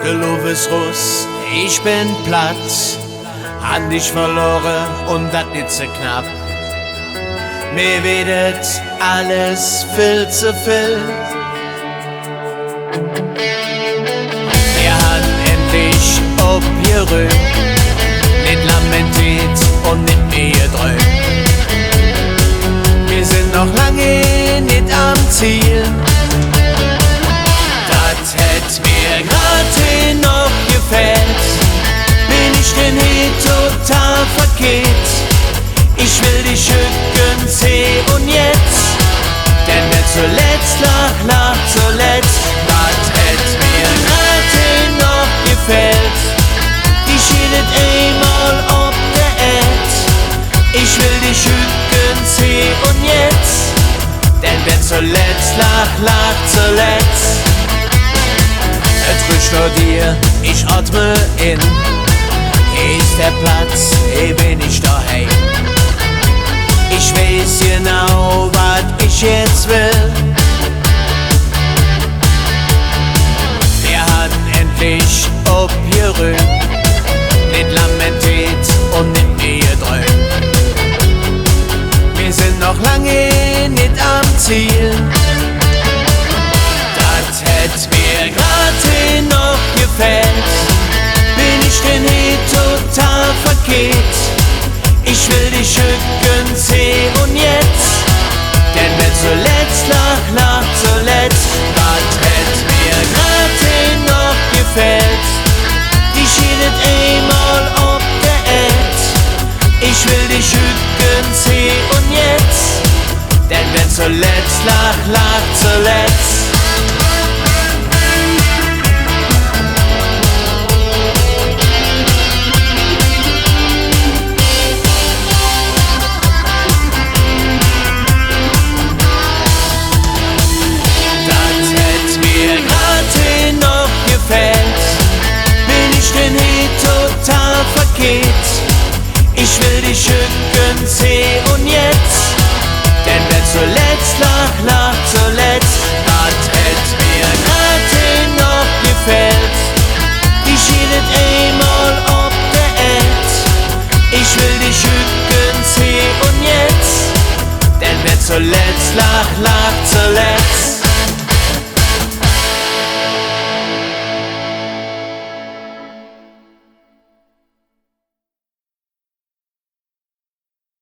Geloves Russ, ich bin platt, han dich verloren und dat nicht so knapp. Mir wird alles viel zu viel. Wir haben endlich abgerührt, nicht lamentiert und nicht mehr gedrückt. Wir sind noch lange nicht am Ziel. Das hätt mir grad noch gefällt. Bin ich denn hier total verkehrt? Ich will die Schücken sehen und jetzt, denn wer zuletzt lacht zuletzt. Das hätt mir grad noch gefällt. Die schiedet einmal ob der Erd. Ich will die Schücken sehen und jetzt, denn wer zuletzt lacht zuletzt. Es riecht nur dir, ich atme in. Hier ist der Platz, hier bin ich daheim. Ich weiß genau, was ich jetzt will. Wir hatten endlich abgerührt, nicht lamentiert und nicht mehr gedrückt. Wir sind noch lange nicht am Ziel. Das hätt mir grad noch gefällt. Bin ich denn hier total verkehrt? Ich will die Schücken sehen und jetzt, denn wer zuletzt lacht zuletzt. Das hätt mir grad noch gefällt. Die schiedet einmal ob der Erd. Ich will die Schücken sehen und jetzt, denn wer zuletzt lacht zuletzt. Bin ich denn hier total verkehrt? Ich will die Schücken sehen und jetzt, denn wer zuletzt lacht zuletzt. Das hätt mir grad noch gefällt. Die schiedet einmal ob der Erd. Ich will die Schücken sehen und jetzt, denn wer zuletzt lacht zuletzt.